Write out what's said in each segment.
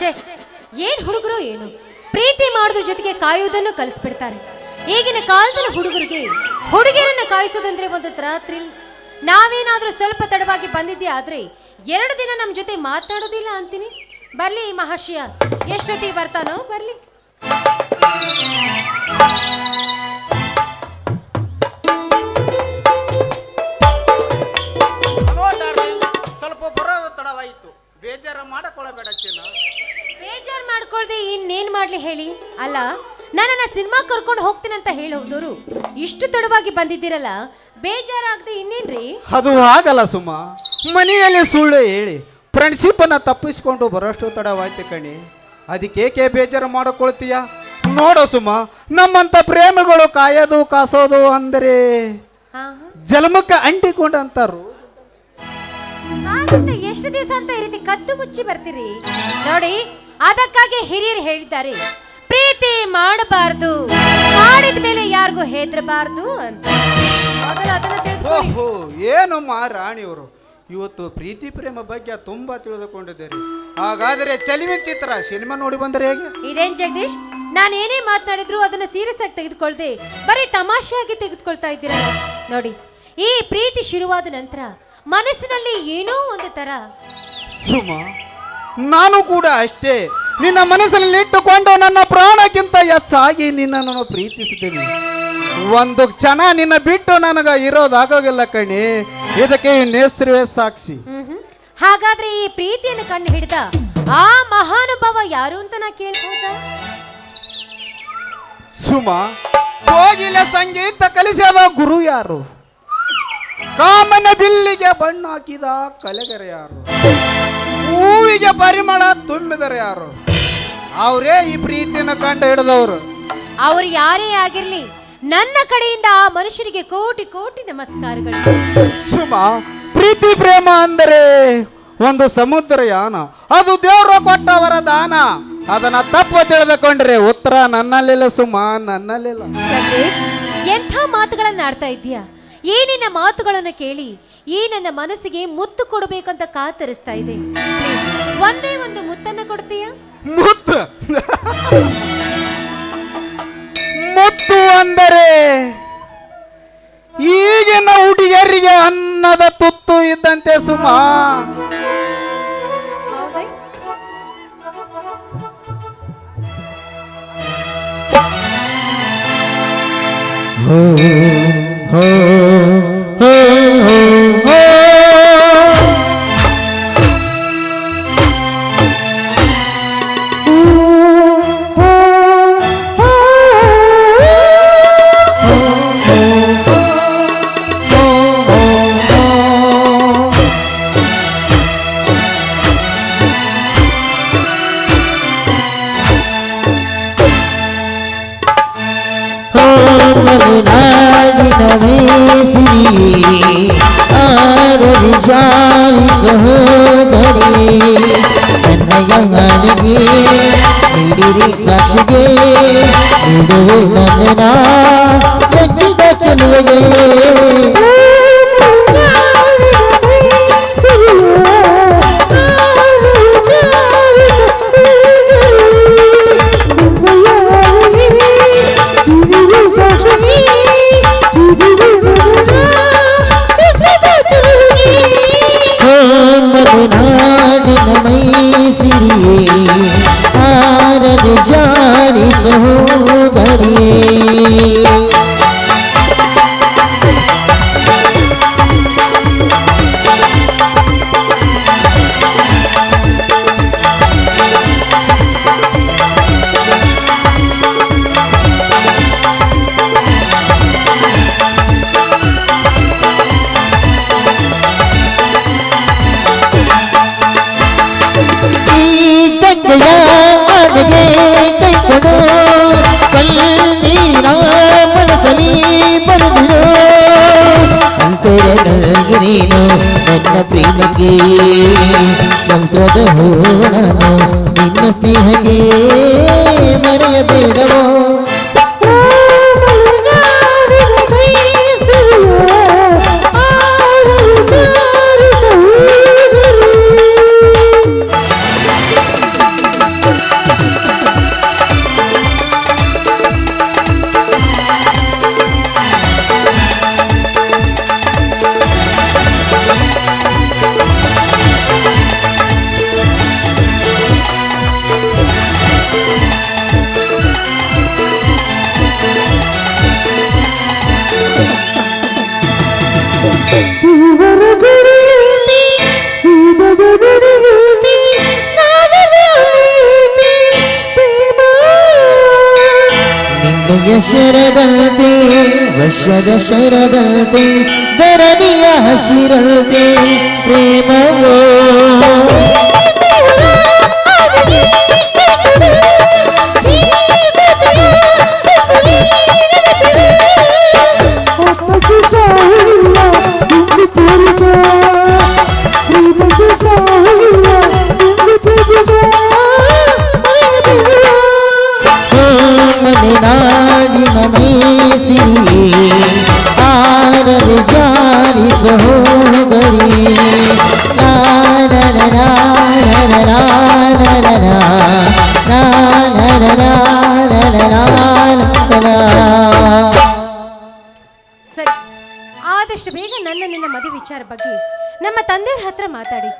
ಛೇ, ಏನ್ ಹುಡುಗರು ಏನು ಪ್ರೀತಿ ಮಾಡೋದ್ರ ಜೊತೆಗೆ ಕಾಯುವುದನ್ನು ಕಲಿಸ್ಬಿಡ್ತಾರೆ. ಈಗಿನ ಕಾಲದಲ್ಲಿ ಹುಡುಗರಿಗೆ ಹುಡುಗಿಯರನ್ನ ಕಾಯಿಸೋದಂದ್ರೆ ಒಂದು ಥ್ರಿಲ್. ನಾವೇನಾದ್ರೂ ಸ್ವಲ್ಪ ತಡವಾಗಿ ಬಂದಿದ್ದೆ ಆದ್ರೆ 2 ದಿನ ನಮ್ಮ ಜೊತೆ ಮಾತಾಡೋದಿಲ್ಲ ಅಂತೀನಿ. ಬರ್ಲಿ ಮಹಾಶಯ, ಎಷ್ಟೊತ್ತಿಗೆ ಬರ್ತಾನೋ ಬರ್ಲಿ. ಸ್ವಲ್ಪ ಬರೋ ತಡವಾಯಿತು, ಬೇಜಾರ ಮಾಡಕೊಳ್ಳಬೇಡ ಚಿನ್ನ. ಬೇಜಾರು ಮಾಡ್ಕೊಳ್ದೆ ಇನ್ನೇನ್ ಮಾಡ್ಲಿ ಹೇಳಿ. ಅಲ್ಲ, ನನ್ನನ್ನ ಸಿನಿಮಾ ಕರ್ಕೊಂಡು ಹೋಗ್ತೀನಿ ಅಂತ ಹೇಳೋದವರು ಇಷ್ಟು ತಡವಾಗಿ ಬಂದಿದ್ದೀರಲ್ಲ, ಬೇಜಾರಾಗದೆ ಇನ್ನೇನ್ರಿ? ಅದು ಆಗಲ್ಲ ಸುಮ್ಮ, ಮನೆಯಲ್ಲಿ ಸುಳ್ಳು ಹೇಳಿ ಫ್ರೆಂಡ್ಶಿಪ್ ಅನ್ನ ತಪ್ಪಿಸ್ಕೊಂಡು ಬರೋಷ್ಟು ತಡವಾಯ್ತು ಕಣಿ. ಅದಕ್ಕೇಕೆ ಬೇಜಾರು ಮಾಡಿಕೊಳ್ತೀಯ? ನೋಡೋ ಸುಮ್ಮ, ನಮ್ಮಂತ ಪ್ರೇಮಿಗಳು ಕಾಯೋದು ಕಾಸೋದು ಅಂದರೆ ಜಲಮಕ್ಕೆ ಅಂಟಿಕೊಂಡಂತಾರು. ಎಷ್ಟು ದಿವಸ ಅಂತ ಈ ರೀತಿ ಕದ್ದು ಮುಚ್ಚಿ ಬರ್ತೀರಿ? ನೋಡಿ, ಅದಕ್ಕಾಗಿ ಹಿರಿಯರು ಹೇಳಿದ್ದಾರೆ, ಪ್ರೀತಿ ಮಾಡಬಾರ್ದು, ಮಾಡಿದ ಮೇಲೆ ಯಾರಿಗೂ ಹೆದರಬಾರ್ದು ಅಂತ. ಓಹೋ, ಏನಮ್ಮ ರಾಣಿಯವರು ಇವತ್ತು ಪ್ರೀತಿ ಪ್ರೇಮ ಬಗ್ಗೆ ತುಂಬಾ ತಿಳಿದುಕೊಂಡಿದ್ದೀರಿ. ಹಾಗಾದರೆ ಚಲಿವಿನ ಚಿತ್ರ ಸಿನಿಮಾ ನೋಡಿ ಬಂದರೆ ಹೇಗೆ? ಇದೇನ್ ಜಗದೀಶ್, ನಾನು ಏನೇ ಮಾತನಾಡಿದ್ರು ಅದನ್ನ ಸೀರಿಯಸ್ ಆಗಿ ತೆಗೆದುಕೊಳ್ದೆ ಬರೀ ತಮಾಷೆಯಾಗಿ ತೆಗೆದುಕೊಳ್ತಾ ಇದ್ದೀರಾ. ನೋಡಿ, ಈ ಪ್ರೀತಿ ಶುರುವಾದ ನಂತರ ಮನಸ್ಸಿನಲ್ಲಿ ಏನೋ ಒಂದು ತರ. ಸುಮ, ನಾನು ಕೂಡ ಅಷ್ಟೇ ನಿನ್ನ ಮನಸ್ಸಿನಲ್ಲಿ ಇಟ್ಟುಕೊಂಡು ನನ್ನ ಪ್ರಾಣಕ್ಕಿಂತ ಹೆಚ್ಚಾಗಿ ನಿನ್ನನ್ನು ಪ್ರೀತಿಸುತ್ತೇನೆ. ಒಂದು ಕ್ಷಣ ನಿನ್ನ ಬಿಟ್ಟು ನನಗ ಇರೋದಾಗೋಗಿಲ್ಲ ಕಣಿ. ಇದಕ್ಕೆ ನೇಸ್ತ್ರವೇ ಸಾಕ್ಷಿ. ಹಾಗಾದ್ರೆ ಈ ಪ್ರೀತಿಯನ್ನು ಕಂಡು ಹಿಡಿದ ಆ ಮಹಾನುಭಾವ ಯಾರು ಅಂತ ನಾ ಕೇಳ್ಬೋದಾ? ಸುಮ, ಕೋಗಿಲೆ ಸಂಗೀತ ಕಲಿಸಿದ ಗುರು ಯಾರು? ಕಾಮನ ಬಿಲ್ಲಿಗೆ ಬಣ್ಣ ಹಾಕಿದ ಕಲೆಗರ ಯಾರು? ಹೂವಿಗೆ ಪರಿಮಳ ತುಂಬಿದರೆ ಯಾರು? ಅವರೇ ಈ ಪ್ರೀತಿಯನ್ನು ಕಂಡು ಹಿಡಿದವರು. ಅವ್ರು ಯಾರೇ ಆಗಿರ್ಲಿ, ನನ್ನ ಕಡೆಯಿಂದ ಆ ಮನುಷ್ಯರಿಗೆ ಕೋಟಿ ಕೋಟಿ ನಮಸ್ಕಾರಗಳು. ಸುಮ, ಪ್ರೀತಿ ಪ್ರೇಮ ಅಂದರೆ ಒಂದು ಸಮುದ್ರ ಯಾನ, ಅದು ದೇವರು ಕೊಟ್ಟವರ ದಾನ. ಅದನ್ನ ತಪ್ಪು ತಿಳಿದುಕೊಂಡ್ರೆ ಉತ್ತರ ನನ್ನಲ್ಲಿಲ್ಲ ಸುಮ, ನನ್ನಲ್ಲಿಲ್ಲ. ಜಗದೀಶ್, ಎಂಥ ಮಾತುಗಳನ್ನ ಆಡ್ತಾ ಇದ್ದೀಯಾ? ಈ ನಿನ್ನ ಮಾತುಗಳನ್ನು ಕೇಳಿ ಈ ನನ್ನ ಮನಸ್ಸಿಗೆ ಮುತ್ತು ಕೊಡಬೇಕಂತ ಕಾತರಿಸ್ತಾ ಇದೆ. ಒಂದೇ ಒಂದು ಮುತ್ತನ್ನ ಕೊಡ್ತೀಯಾ? ಮುತ್ತು ಮುತ್ತು ಅಂದರೆ ಈಗಿನ ಹುಡುಗಿಯರಿಗೆ ಅನ್ನದ ತುತ್ತು ಇದ್ದಂತೆ ಸುಮ. ಹೌದೇ? ಸಾಕ್ಷಿಗೆ ನನ್ನ ಸಜ್ಜಿದ ಚೆಲುವೆಗೆ ಮಲೆನಾಡಿನ ಮೈಸಿರಿಯೇ ಆರದೆ ಜಾರಿ ಸಹೋದರಿಯೇ. ನೀನು ನನ್ನ ಪ್ರೇಮಕ್ಕೆ ಮಂತ್ರದ ಹೂವನು ನಿನ್ನ ಸ್ನೇಹಕ್ಕೆ ಮರೆಯಬೇಡವೋ. ಶರದಂತೆ ವರ್ಷದ ಶರದಂತೆ ಧರಣಿಯ ಹಸಿರಂತೆ ಪ್ರೇಮವೋ ಮಲೆನಾಡಿನ ಮೇಸಿರಿ ಆರರೆ ಜಾರಿ ಸಹೋದರಿ ಸರಿ, ಆದಷ್ಟು ಬೇಗ ನಿನ್ನ ಮದುವೆ ವಿಚಾರ ಬಗ್ಗೆ ನಮ್ಮ ತಂದೆಯ ಹತ್ರ ಮಾತಾಡಿ.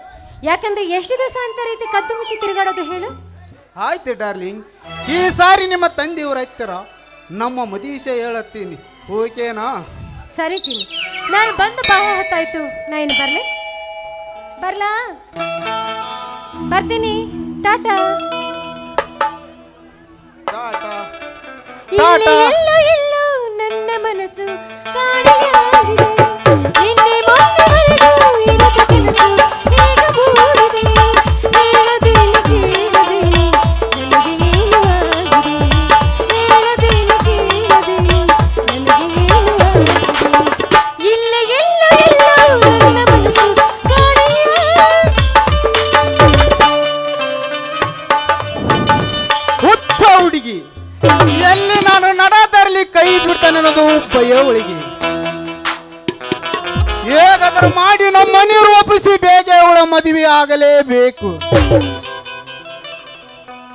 ಯಾಕಂದ್ರೆ ಎಷ್ಟು ದಿವಸ ಅಂತ ರೀತಿ ಕದ್ದು ಮುಚ್ಚಿ ತಿರುಗಾಡೋದು ಹೇಳು. ಆಯ್ತು ಡಾರ್ಲಿಂಗ್, ಈ ಸಾರಿ ನಿಮ್ಮ ತಂದೆಯವ್ರು ಹತ್ತಿರ ನಮ್ಮ ಮದುವೆ ವಿಷಯ ಹೇಳತ್ತೀನಿ, ಓಕೆನಾ? ಸರಿ ಚಿನ್ನಿ, ನಾನು ಬಂದು ಬಹಳ ಹೊತ್ತಾಯ್ತು. ನಾ ಏನು ಬರ್ಲಾ? ಬರ್ತೀನಿ, ಟಾಟಾ. ಟಾಟಾ. ಇಲ್ಲಿ ಎಲ್ಲೋ ಎಲ್ಲೋ ನನ್ನ ಮನಸ್ಸು ಕಾಣೆಯಾಗಿದೆ. ನಿನ್ನೆ ಮೊನ್ನೆವರೆಗೂ ಇರದ ಕನಸು ಈಗ ಮೂಡಿದೆ. ಹೇಳದೇನು ಕೇಳದೆ ನನಗೆ ಏನು ಆಗಿದೆ. ಹೇಳದೇನು ಕೇಳದೆ ನನಗೆ ಏನು ಆಗಿದೆ. ಇಲ್ಲೇ ಎಲ್ಲೋ ಎಲ್ಲೋ ನನ್ನ ಮನಸ್ಸು ಹುಚ್ಚ ಹುಡುಗಿ, ಎಲ್ಲಿ ನಾನು ನಡಾದಲ್ಲಿ ಕೈ ಬಿಡ್ತಾನೆ ಅನ್ನೋದು ಬಯ್ಯವಳಿಗೆ. ಹೇಗಾದ್ರೂ ಮಾಡಿ ನಮ್ಮ ಮನೆಯವರು ಒಪ್ಪಿಸಿ ಬೇಗ ಅವಳ ಮದುವೆ ಆಗಲೇಬೇಕು.